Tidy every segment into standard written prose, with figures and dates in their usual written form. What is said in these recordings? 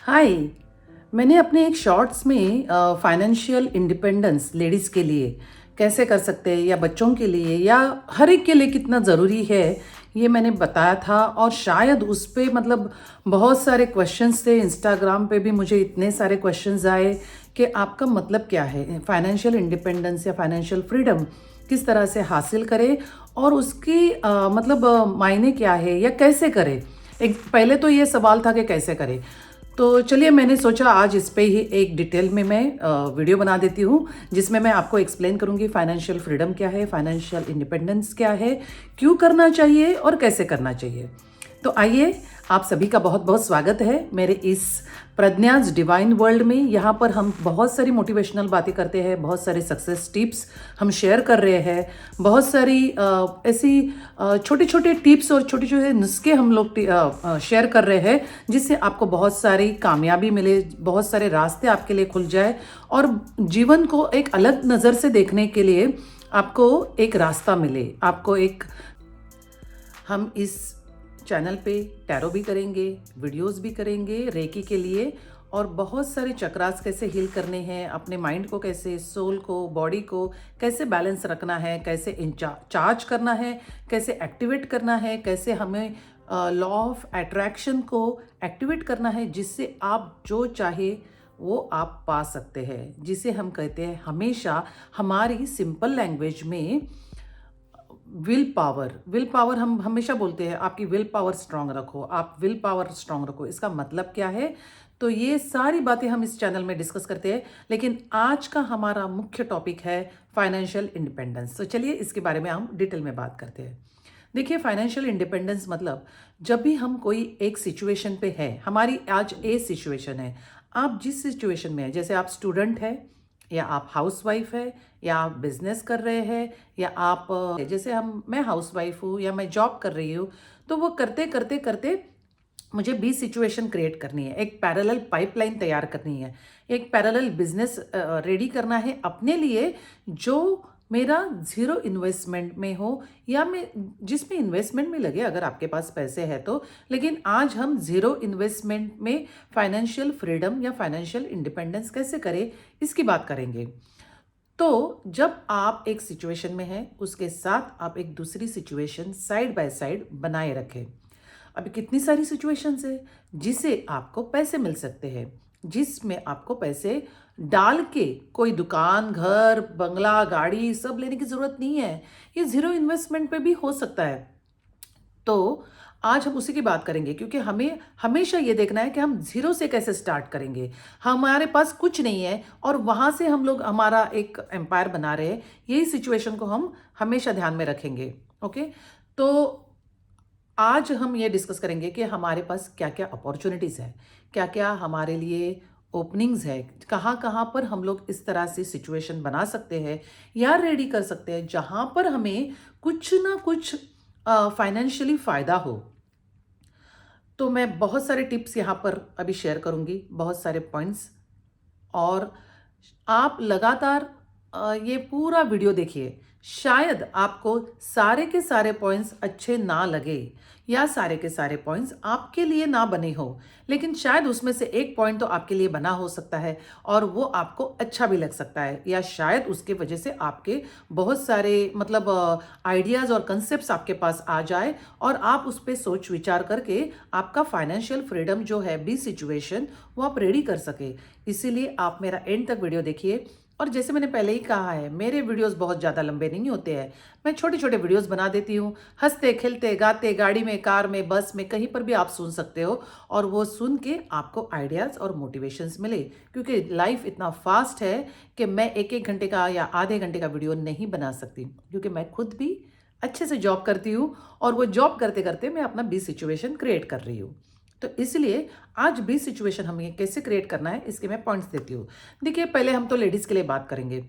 हाय। मैंने अपने एक शॉर्ट्स में फाइनेंशियल इंडिपेंडेंस लेडीज़ के लिए कैसे कर सकते हैं या बच्चों के लिए या हर एक के लिए कितना ज़रूरी है, ये मैंने बताया था। और शायद उस पे मतलब बहुत सारे क्वेश्चंस थे। इंस्टाग्राम पे भी मुझे इतने सारे क्वेश्चंस आए कि आपका मतलब क्या है, फाइनेंशियल इंडिपेंडेंस या फाइनेंशियल फ्रीडम किस तरह से हासिल करें और उसकी मतलब मायने क्या है या कैसे करें। एक पहले तो ये सवाल था कि कैसे करें। तो चलिए, मैंने सोचा आज इस पे ही एक डिटेल में मैं वीडियो बना देती हूँ, जिसमें मैं आपको एक्सप्लेन करूँगी फाइनेंशियल फ्रीडम क्या है, फाइनेंशियल इंडिपेंडेंस क्या है, क्यों करना चाहिए और कैसे करना चाहिए। तो आइए, आप सभी का बहुत बहुत स्वागत है मेरे इस प्रज्ञाज डिवाइन वर्ल्ड में। यहाँ पर हम बहुत सारी मोटिवेशनल बातें करते हैं, बहुत सारे सक्सेस टिप्स हम शेयर कर रहे हैं, बहुत सारी ऐसी छोटे छोटे टिप्स और छोटे छोटे नुस्खे हम लोग शेयर कर रहे हैं, जिससे आपको बहुत सारी कामयाबी मिले, बहुत सारे रास्ते आपके लिए खुल जाए और जीवन को एक अलग नज़र से देखने के लिए आपको एक रास्ता मिले। आपको एक हम इस चैनल पे टैरो भी करेंगे, वीडियोस भी करेंगे रेकी के लिए, और बहुत सारे चक्रास कैसे हील करने हैं, अपने माइंड को कैसे, सोल को, बॉडी को कैसे बैलेंस रखना है, कैसे चार्ज करना है, कैसे एक्टिवेट करना है, कैसे हमें लॉ ऑफ अट्रैक्शन को एक्टिवेट करना है, जिससे आप जो चाहे वो आप पा सकते हैं, जिसे हम कहते हैं हमेशा हमारी सिंपल लैंग्वेज में विल पावर हम हमेशा बोलते हैं आपकी विल पावर स्ट्रांग रखो, आप विल पावर स्ट्रांग रखो। इसका मतलब क्या है? तो ये सारी बातें हम इस चैनल में डिस्कस करते हैं, लेकिन आज का हमारा मुख्य टॉपिक है फाइनेंशियल इंडिपेंडेंस। तो चलिए इसके बारे में हम डिटेल में बात करते हैं। देखिए, फाइनेंशियल इंडिपेंडेंस मतलब जब भी हम कोई एक सिचुएशन पे है, हमारी आज ए सिचुएशन है, आप जिस सिचुएशन में है, जैसे आप स्टूडेंट है या आप हाउसवाइफ है या आप बिजनेस कर रहे हैं या आप जैसे मैं हाउसवाइफ हूँ या मैं जॉब कर रही हूँ, तो वो करते करते करते मुझे बी सिचुएशन क्रिएट करनी है, एक पैरेलल पाइपलाइन तैयार करनी है, एक पैरेलल बिजनेस रेडी करना है अपने लिए, जो मेरा जीरो इन्वेस्टमेंट में हो या मैं जिसमें इन्वेस्टमेंट में लगे अगर आपके पास पैसे है तो। लेकिन आज हम जीरो इन्वेस्टमेंट में फाइनेंशियल फ्रीडम या फाइनेंशियल इंडिपेंडेंस कैसे करें, इसकी बात करेंगे। तो जब आप एक सिचुएशन में हैं, उसके साथ आप एक दूसरी सिचुएशन साइड बाय साइड बनाए रखें। अभी कितनी सारी सिचुएशंस है जिसे आपको पैसे मिल सकते हैं, जिसमें आपको पैसे डाल के कोई दुकान, घर, बंगला, गाड़ी सब लेने की जरूरत नहीं है। ये जीरो इन्वेस्टमेंट पे भी हो सकता है। तो आज हम उसी की बात करेंगे, क्योंकि हमें हमेशा ये देखना है कि हम जीरो से कैसे स्टार्ट करेंगे। हमारे पास कुछ नहीं है और वहां से हम लोग हमारा एक एम्पायर बना रहे हैं, यही सिचुएशन को हम हमेशा ध्यान में रखेंगे। ओके, तो आज हम ये डिस्कस करेंगे कि हमारे पास क्या क्या अपॉर्चुनिटीज़ है, क्या क्या हमारे लिए ओपनिंग्स है, कहाँ कहाँ पर हम लोग इस तरह से सिचुएशन बना सकते हैं या रेडी कर सकते हैं, जहाँ पर हमें कुछ ना कुछ फाइनेंशियली फ़ायदा हो। तो मैं बहुत सारे टिप्स यहाँ पर अभी शेयर करूँगी, बहुत सारे पॉइंट्स, और आप लगातार ये पूरा वीडियो देखिए। शायद आपको सारे के सारे पॉइंट्स अच्छे ना लगे या सारे के सारे पॉइंट्स आपके लिए ना बने हो, लेकिन शायद उसमें से एक पॉइंट तो आपके लिए बना हो सकता है और वो आपको अच्छा भी लग सकता है, या शायद उसके वजह से आपके बहुत सारे मतलब आइडियाज़ और कंसेप्ट्स आपके पास आ जाए और आप उस पर सोच विचार करके आपका फाइनेंशियल फ्रीडम जो है बी सिचुएशन, वो आप रेडी कर सके। इसीलिए आप मेरा एंड तक वीडियो देखिए। और जैसे मैंने पहले ही कहा है, मेरे वीडियोस बहुत ज़्यादा लंबे नहीं होते हैं, मैं छोटे छोटे वीडियोस बना देती हूँ। हंसते खेलते गाते गाड़ी में, कार में, बस में, कहीं पर भी आप सुन सकते हो और वो सुन के आपको आइडियाज़ और मोटिवेशंस मिले। क्योंकि लाइफ इतना फास्ट है कि मैं एक एक घंटे का या आधे घंटे का वीडियो नहीं बना सकती, क्योंकि मैं खुद भी अच्छे से जॉब करती हूँ और वो जॉब करते करते मैं अपना बी सिचुएशन क्रिएट कर रही हूँ। तो इसलिए आज बी सिचुएशन हमें कैसे क्रिएट करना है, इसके मैं पॉइंट्स देती हूँ। देखिए, पहले हम तो लेडीज़ के लिए बात करेंगे,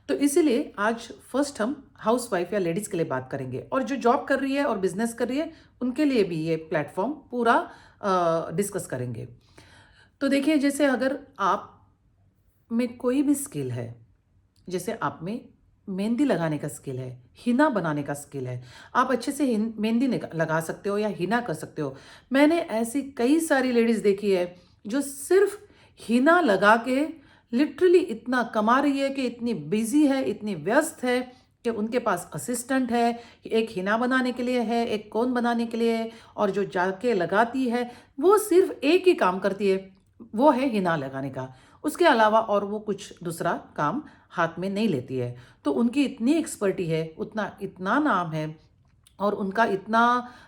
तो इसीलिए आज फर्स्ट हम हाउस वाइफ या लेडीज़ के लिए बात करेंगे, और जो जॉब कर रही है और बिजनेस कर रही है उनके लिए भी ये प्लेटफॉर्म पूरा डिस्कस करेंगे। तो देखिए, जैसे अगर आप में कोई भी स्किल है, जैसे आप में मेहंदी लगाने का स्किल है, हिना बनाने का स्किल है, आप अच्छे से मेहंदी लगा सकते हो या हिना कर सकते हो। मैंने ऐसी कई सारी लेडीज़ देखी है जो सिर्फ हिना लगा के लिटरली इतना कमा रही है कि इतनी बिजी है, इतनी व्यस्त है कि उनके पास असिस्टेंट है, एक हिना बनाने के लिए है, एक कोन बनाने के लिए है, और जो जाके लगाती है वो सिर्फ एक ही काम करती है, वो है हिना लगाने का। उसके अलावा और वो कुछ दूसरा काम हाथ में नहीं लेती है। तो उनकी इतनी एक्सपर्टी है, उतना इतना नाम है, और उनका इतना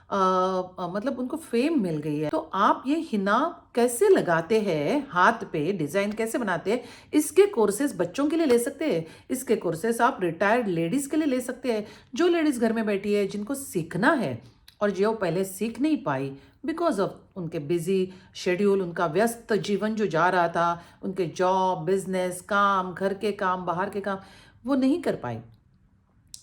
मतलब उनको फेम मिल गई है। तो आप ये हिना कैसे लगाते हैं, हाथ पे डिजाइन कैसे बनाते हैं, इसके कोर्सेज बच्चों के लिए ले सकते हैं। इसके कोर्सेज आप रिटायर्ड लेडीज के लिए ले सकते हैं, जो लेडीज घर में बैठी है, जिनको सीखना है और जो पहले सीख नहीं पाई बिकॉज ऑफ उनके बिजी शेड्यूल, उनका व्यस्त जीवन जो जा रहा था, उनके जॉब, बिजनेस, काम, घर के काम, बाहर के काम, वो नहीं कर पाई।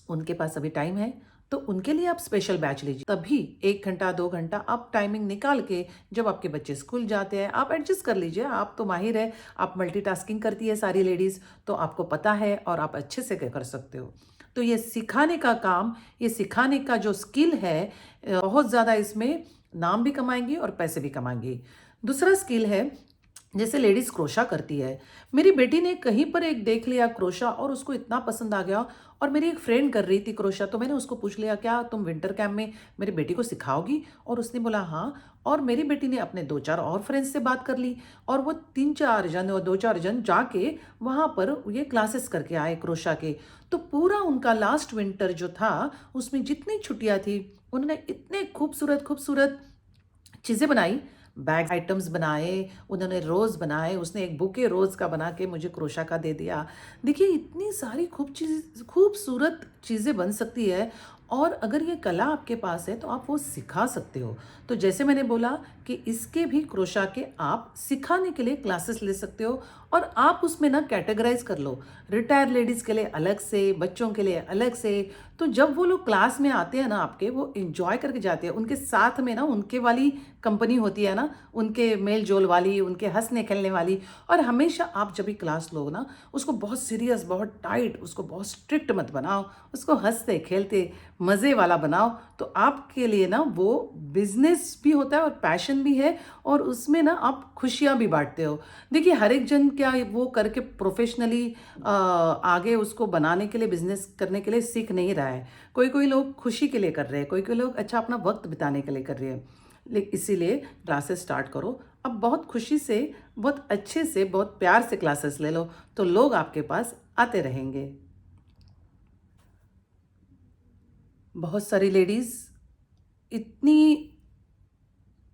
उनके पास अभी टाइम है, तो उनके लिए आप स्पेशल बैच लीजिए। तभी 1 घंटा 2 घंटा आप टाइमिंग निकाल के, जब आपके बच्चे स्कूल जाते हैं, आप एडजस्ट कर लीजिए। आप तो माहिर है, आप मल्टीटास्किंग करती है सारी लेडीज, तो आपको पता है और आप अच्छे से कर सकते हो। तो ये सिखाने का काम, ये सिखाने का जो स्किल है, बहुत ज़्यादा इसमें नाम भी कमाएंगी और पैसे भी कमाएंगी। दूसरा स्किल है, जैसे लेडीज क्रोशा करती है। मेरी बेटी ने कहीं पर एक देख लिया क्रोशा और उसको इतना पसंद आ गया, और मेरी एक फ्रेंड कर रही थी क्रोशा, तो मैंने उसको पूछ लिया, क्या तुम विंटर कैंप में मेरी बेटी को सिखाओगी? और उसने बोला हाँ। और मेरी बेटी ने अपने 2-4 और फ्रेंड्स से बात कर ली, और वो 3-4 जन और 2-4 जन जाके वहाँ पर ये क्लासेस करके आए क्रोशा के। तो पूरा उनका लास्ट विंटर जो था, उसमें जितनी छुट्टियाँ थी, उन्होंने इतने खूबसूरत खूबसूरत चीज़ें बनाई, बैग आइटम्स बनाए, उन्होंने रोज़ बनाए। उसने एक बुके रोज़ का बना के मुझे क्रोशा का दे दिया। देखिए, इतनी सारी खूबसूरत चीज़ें बन सकती है, और अगर ये कला आपके पास है तो आप वो सिखा सकते हो। तो जैसे मैंने बोला कि इसके भी क्रोशा के आप सिखाने के लिए क्लासेस ले सकते हो, और आप उसमें ना कैटेगराइज कर लो, रिटायर लेडीज़ के लिए अलग से, बच्चों के लिए अलग से। तो जब वो लोग क्लास में आते हैं ना आपके, वो इंजॉय करके जाते हैं। उनके साथ में ना उनके वाली कंपनी होती है ना, उनके मेल जोल वाली, उनके हंसने खेलने वाली। और हमेशा आप जब भी क्लास लो ना, उसको बहुत सीरियस, बहुत टाइट, उसको बहुत स्ट्रिक्ट मत बनाओ, उसको हंसते खेलते मज़े वाला बनाओ। तो आपके लिए ना वो बिजनेस भी होता है और पैशन भी है, और उसमें ना आप खुशियाँ भी बांटते हो। देखिए, हर एक जन क्या वो करके प्रोफेशनली आगे उसको बनाने के लिए, बिजनेस करने के लिए सीख नहीं रहा है। कोई कोई लोग खुशी के लिए कर रहे हैं, कोई कोई लोग अच्छा अपना वक्त बिताने के लिए कर रहे हैं। इसीलिए क्लासेस स्टार्ट करो अब, बहुत खुशी से, बहुत अच्छे से, बहुत प्यार से क्लासेस ले लो, तो लोग आपके पास आते रहेंगे। बहुत सारी लेडीज़ इतनी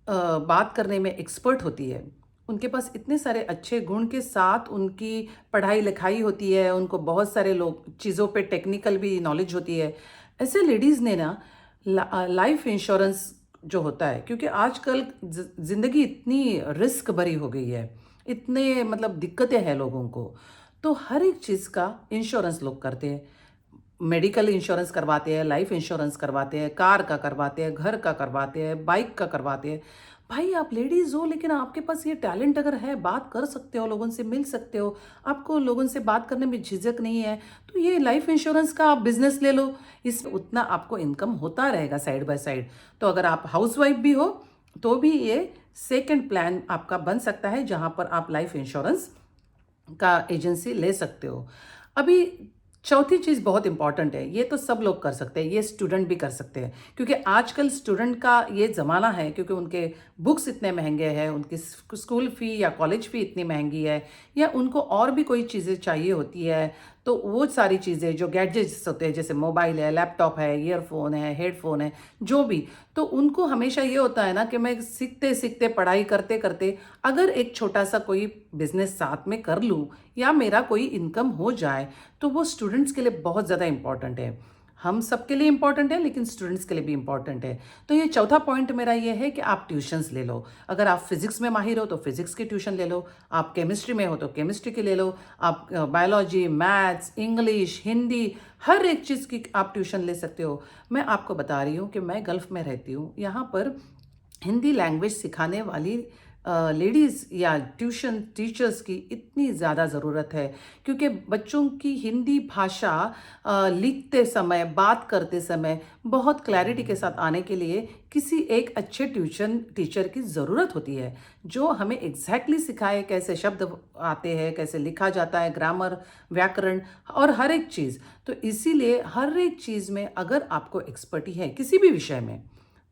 बात करने में एक्सपर्ट होती है, उनके पास इतने सारे अच्छे गुण के साथ उनकी पढ़ाई लिखाई होती है, उनको बहुत सारे लोग चीज़ों पे टेक्निकल भी नॉलेज होती है। ऐसे लेडीज़ ने ना लाइफ इंश्योरेंस जो होता है, क्योंकि आजकल ज़िंदगी इतनी रिस्क भरी हो गई है, इतने मतलब दिक्कतें हैं लोगों को, तो हर एक चीज़ का इंश्योरेंस लोग करते हैं। मेडिकल इंश्योरेंस करवाते हैं, लाइफ इंश्योरेंस करवाते हैं, कार का करवाते हैं, घर का करवाते हैं, बाइक का करवाते हैं। भाई, आप लेडीज़ हो, लेकिन आपके पास ये टैलेंट अगर है, बात कर सकते हो, लोगों से मिल सकते हो, आपको लोगों से बात करने में झिझक नहीं है, तो ये लाइफ इंश्योरेंस का आप बिजनेस ले लो। इसमें उतना आपको इनकम होता रहेगा साइड बाय साइड। तो अगर आप हाउसवाइफ भी हो, तो भी ये सेकंड प्लान आपका बन सकता है, जहाँ पर आप लाइफ इंश्योरेंस का एजेंसी ले सकते हो। अभी चौथी चीज़ बहुत इंपॉर्टेंट है, ये तो सब लोग कर सकते हैं, ये स्टूडेंट भी कर सकते हैं, क्योंकि आजकल स्टूडेंट का ये ज़माना है, क्योंकि उनके बुक्स इतने महंगे हैं, उनकी स्कूल फ़ी या कॉलेज फ़ी इतनी महंगी है, या उनको और भी कोई चीज़ें चाहिए होती है। तो वो सारी चीज़ें जो गैजेट्स होते हैं, जैसे मोबाइल है, लैपटॉप है, ईयरफोन है, हेडफोन है, जो भी, तो उनको हमेशा ये होता है ना कि मैं सीखते सीखते, पढ़ाई करते करते, अगर एक छोटा सा कोई बिजनेस साथ में कर लूँ, या मेरा कोई इनकम हो जाए, तो वो स्टूडेंट्स के लिए बहुत ज़्यादा इंपॉर्टेंट है। हम सबके लिए इंपॉर्टेंट है, लेकिन स्टूडेंट्स के लिए भी इंपॉर्टेंट है। तो ये चौथा पॉइंट मेरा ये है कि आप ट्यूशन्स ले लो। अगर आप फिजिक्स में माहिर हो तो फिजिक्स की ट्यूशन ले लो, आप केमिस्ट्री में हो तो केमिस्ट्री की ले लो, आप बायोलॉजी, मैथ्स, इंग्लिश, हिंदी, हर एक चीज़ की आप ट्यूशन ले सकते हो। मैं आपको बता रही हूँ कि मैं गल्फ़ में रहती हूँ, यहाँ पर हिंदी लैंग्वेज सिखाने वाली लेडीज़ या ट्यूशन टीचर्स की इतनी ज़्यादा ज़रूरत है, क्योंकि बच्चों की हिंदी भाषा लिखते समय, बात करते समय बहुत क्लैरिटी के साथ आने के लिए किसी एक अच्छे ट्यूशन टीचर की ज़रूरत होती है, जो हमें एग्जैक्टली सिखाए कैसे शब्द आते हैं, कैसे लिखा जाता है, ग्रामर, व्याकरण और हर एक चीज़। तो इसीलिए हर एक चीज़ में अगर आपको एक्सपर्टी है किसी भी विषय में,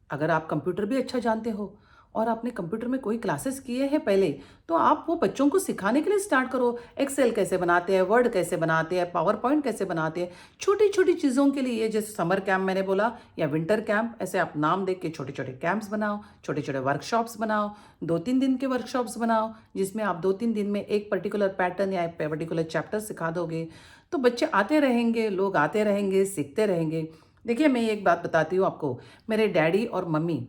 अगर आप कंप्यूटर भी अच्छा जानते हो और आपने कंप्यूटर में कोई क्लासेस किए हैं पहले, तो आप वो बच्चों को सिखाने के लिए स्टार्ट करो। एक्सेल कैसे बनाते हैं, वर्ड कैसे बनाते हैं, पावर पॉइंट कैसे बनाते हैं, छोटी छोटी चीज़ों के लिए, जैसे समर कैंप मैंने बोला या विंटर कैंप, ऐसे आप नाम देख के छोटे छोटे कैंप्स बनाओ, छोटे छोटे वर्कशॉप्स बनाओ, 2-3 दिन के वर्कशॉप्स बनाओ, जिसमें आप 2-3 दिन में एक पर्टिकुलर पैटर्न या एक पर्टिकुलर चैप्टर सिखा दोगे। तो बच्चे आते रहेंगे, लोग आते रहेंगे, सीखते रहेंगे। देखिए, मैं एक बात बताती हूँ आपको, मेरे डैडी और मम्मी,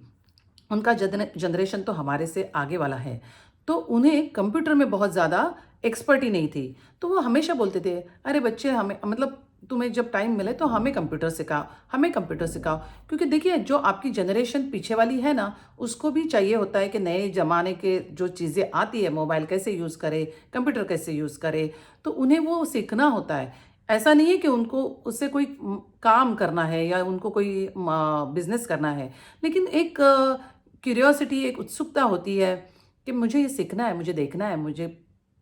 उनका जनरेशन तो हमारे से आगे वाला है, तो उन्हें कंप्यूटर में बहुत ज़्यादा एक्सपर्टी नहीं थी। तो वो हमेशा बोलते थे, अरे बच्चे, हमें मतलब तुम्हें जब टाइम मिले तो हमें कंप्यूटर सिखाओ, हमें कंप्यूटर सिखाओ। क्योंकि देखिए, जो आपकी जनरेशन पीछे वाली है ना, उसको भी चाहिए होता है कि नए ज़माने के जो चीज़ें आती है, मोबाइल कैसे यूज़ करे, कंप्यूटर कैसे यूज़ करे, तो उन्हें वो सीखना होता है। ऐसा नहीं है कि उनको उससे कोई काम करना है या उनको कोई बिजनेस करना है, लेकिन एक क्यूरियोसिटी, एक उत्सुकता होती है कि मुझे ये सीखना है, मुझे देखना है, मुझे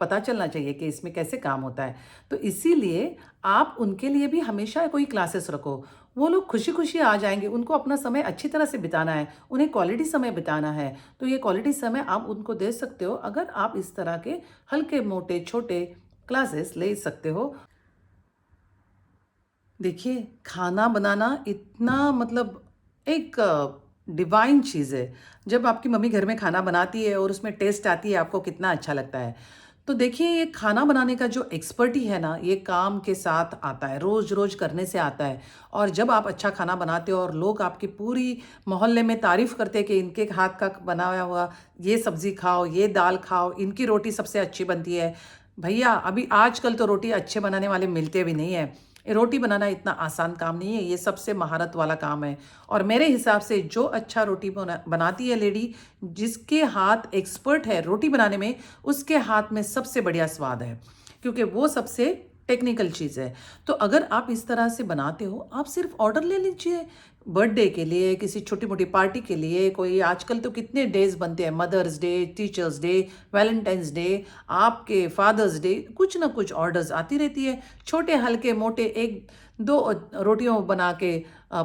पता चलना चाहिए कि इसमें कैसे काम होता है। तो इसीलिए आप उनके लिए भी हमेशा कोई क्लासेस रखो। वो लोग खुशी खुशी आ जाएंगे, उनको अपना समय अच्छी तरह से बिताना है, उन्हें क्वालिटी समय बिताना है। तो ये क्वालिटी समय आप उनको दे सकते हो अगर आप इस तरह के हल्के मोटे छोटे क्लासेस ले सकते हो। देखिए, खाना बनाना इतना मतलब एक डिवाइन चीज़ है। जब आपकी मम्मी घर में खाना बनाती है और उसमें टेस्ट आती है, आपको कितना अच्छा लगता है। तो देखिए, ये खाना बनाने का जो एक्सपर्टी है ना, ये काम के साथ आता है, रोज़-रोज़ करने से आता है। और जब आप अच्छा खाना बनाते हो और लोग आपकी पूरी मोहल्ले में तारीफ़ करते हैं कि इनके हाथ का बनाया हुआ ये सब्ज़ी खाओ, ये दाल खाओ, इनकी रोटी सबसे अच्छी बनती है। भैया, अभी आजकल तो रोटी अच्छे बनाने वाले मिलते भी नहीं हैं। रोटी बनाना इतना आसान काम नहीं है, ये सबसे महारत वाला काम है। और मेरे हिसाब से जो अच्छा रोटी बनाती है लेडी, जिसके हाथ एक्सपर्ट है रोटी बनाने में, उसके हाथ में सबसे बढ़िया स्वाद है, क्योंकि वो सबसे टेक्निकल चीज़ है। तो अगर आप इस तरह से बनाते हो, आप सिर्फ ऑर्डर ले लीजिए, बर्थडे के लिए, किसी छोटी मोटी पार्टी के लिए। कोई आजकल तो कितने डेज बनते हैं, mothers day, teachers day, Valentines day, आपके फादर्स डे, कुछ ना कुछ ऑर्डर्स आती रहती है। छोटे हल्के मोटे एक दो रोटियों बना के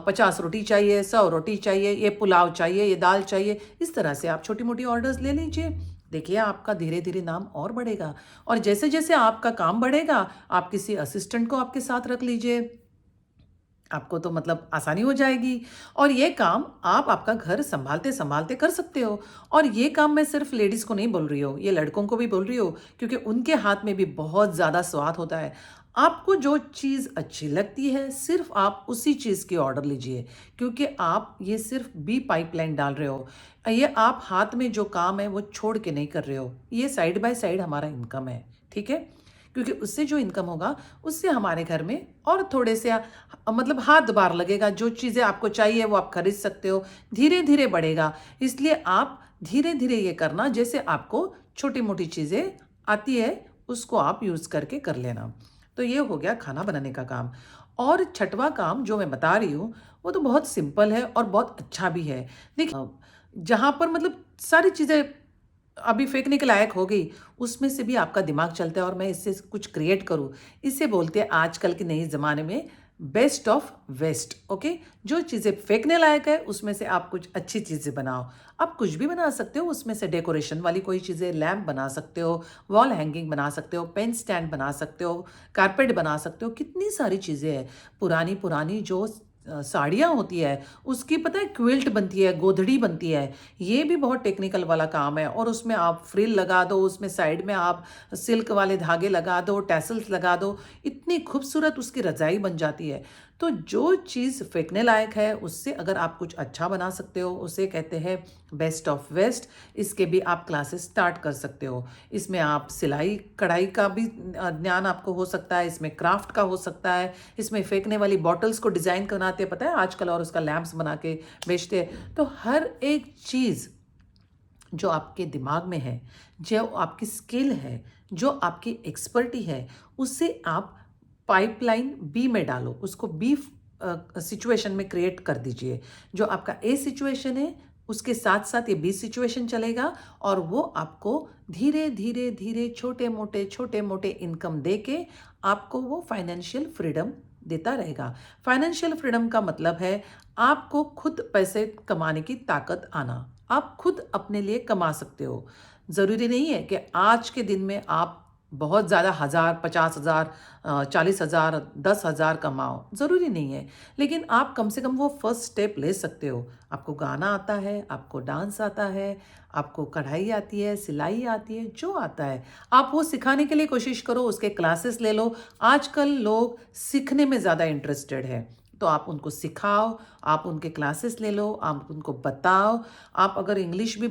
50 रोटी चाहिए, 100 रोटी चाहिए, ये पुलाव चाहिए, ये दाल चाहिए, इस तरह से आप छोटी मोटी ऑर्डर्स ले लीजिए। देखिए, आपका धीरे धीरे नाम और बढ़ेगा। और जैसे जैसे आपका काम बढ़ेगा, आप किसी असिस्टेंट को आपके साथ रख लीजिए, आपको तो मतलब आसानी हो जाएगी। और ये काम आप आपका घर संभालते संभालते कर सकते हो। और ये काम मैं सिर्फ लेडीज़ को नहीं बोल रही हूँ, ये लड़कों को भी बोल रही हूँ, क्योंकि उनके हाथ में भी बहुत ज़्यादा स्वाद होता है। आपको जो चीज़ अच्छी लगती है, सिर्फ आप उसी चीज़ की ऑर्डर लीजिए, क्योंकि आप ये सिर्फ बी पाइपलाइन डाल रहे हो। ये आप हाथ में जो काम है वो छोड़ के नहीं कर रहे हो, ये साइड बाय साइड हमारा इनकम है। ठीक है, क्योंकि उससे जो इनकम होगा, उससे हमारे घर में और थोड़े से मतलब हाथ बार लगेगा। जो चीज़ें आपको चाहिए वो आप खरीद सकते हो, धीरे धीरे बढ़ेगा। इसलिए आप धीरे धीरे ये करना, जैसे आपको छोटी मोटी चीज़ें आती है उसको आप यूज़ करके कर लेना। तो ये हो गया खाना बनाने का काम। और छठवां काम जो मैं बता रही हूँ, वो तो बहुत सिंपल है और बहुत अच्छा भी है। देखिए, जहाँ पर मतलब सारी चीज़ें अभी फेंकने के लायक हो गई, उसमें से भी आपका दिमाग चलता है और मैं इससे कुछ क्रिएट करूँ। इसे बोलते हैं आजकल के नए ज़माने में बेस्ट ऑफ वेस्ट। ओके, जो चीज़ें फेंकने लायक है उसमें से आप कुछ अच्छी चीज़ें बनाओ। आप कुछ भी बना सकते हो उसमें से, डेकोरेशन वाली कोई चीज़ें, लैम्प बना सकते हो, वॉल हैंगिंग बना सकते हो, पेन स्टैंड बना सकते हो, कारपेट बना सकते हो, कितनी सारी चीज़ें हैं। पुरानी पुरानी जो साड़ियाँ होती है, उसकी पता है क्विल्ट बनती है, गोधड़ी बनती है। ये भी बहुत टेक्निकल वाला काम है। और उसमें आप फ्रिल लगा दो, उसमें साइड में आप सिल्क वाले धागे लगा दो, टैसल्स लगा दो, इतनी खूबसूरत उसकी रज़ाई बन जाती है। तो जो चीज़ फेंकने लायक है, उससे अगर आप कुछ अच्छा बना सकते हो, उसे कहते हैं बेस्ट ऑफ वेस्ट। इसके भी आप क्लासेस स्टार्ट कर सकते हो। इसमें आप सिलाई कढ़ाई का भी ज्ञान आपको हो सकता है, इसमें क्राफ्ट का हो सकता है, इसमें फेंकने वाली बॉटल्स को डिज़ाइन बनाते हैं पता है आजकल, और उसका लैम्प्स बना के बेचते हैं। तो हर एक चीज़ जो आपके दिमाग में है, जो आपकी स्किल है, जो आपकी एक्सपर्टी है, उससे आप पाइपलाइन बी में डालो, उसको बी सिचुएशन में क्रिएट कर दीजिए। जो आपका ए सिचुएशन है उसके साथ साथ ये बी सिचुएशन चलेगा और वो आपको धीरे धीरे धीरे छोटे मोटे इनकम दे के आपको वो फाइनेंशियल फ्रीडम देता रहेगा। फाइनेंशियल फ्रीडम का मतलब है आपको खुद पैसे कमाने की ताकत आना। आप खुद अपने लिए कमा सकते हो। ज़रूरी नहीं है कि आज के दिन में आप बहुत ज़्यादा 1000, 50,000, 40,000, 10,000 कमाओ, ज़रूरी नहीं है। लेकिन आप कम से कम वो फर्स्ट स्टेप ले सकते हो। आपको गाना आता है, आपको डांस आता है, आपको कढ़ाई आती है, सिलाई आती है, जो आता है आप वो सिखाने के लिए कोशिश करो, उसके क्लासेस ले लो। आजकल लोग सीखने में ज़्यादा इंटरेस्टेड है, तो आप उनको सिखाओ, आप उनके क्लासेस ले लो, आप उनको बताओ। आप अगर इंग्लिश भी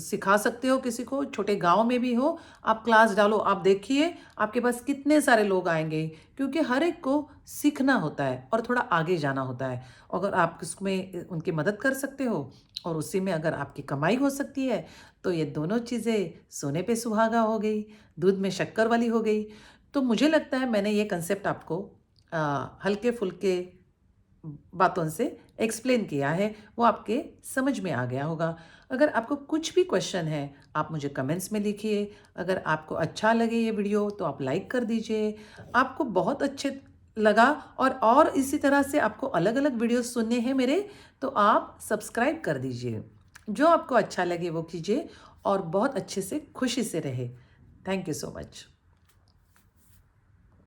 सिखा सकते हो किसी को, छोटे गांव में भी हो, आप क्लास डालो। आप देखिए आपके पास कितने सारे लोग आएंगे, क्योंकि हर एक को सीखना होता है और थोड़ा आगे जाना होता है। अगर आप इसमें उनकी मदद कर सकते हो और उसी में अगर आपकी कमाई हो सकती है, तो ये दोनों चीज़ें सोने पे सुहागा हो गई, दूध में शक्कर वाली हो गई। तो मुझे लगता है मैंने ये कंसेप्ट आपको हल्के फुल्के बातों से एक्सप्लेन किया है, वो आपके समझ में आ गया होगा। अगर आपको कुछ भी क्वेश्चन है, आप मुझे कमेंट्स में लिखिए। अगर आपको अच्छा लगे ये वीडियो तो आप लाइक कर दीजिए। आपको बहुत अच्छे लगा और इसी तरह से आपको अलग-अलग वीडियोस सुनने हैं मेरे, तो आप सब्सक्राइब कर दीजिए। जो आपको अच्छा लगे वो कीजिए और बहुत अच्छे से खुशी से रहे। Thank you so much.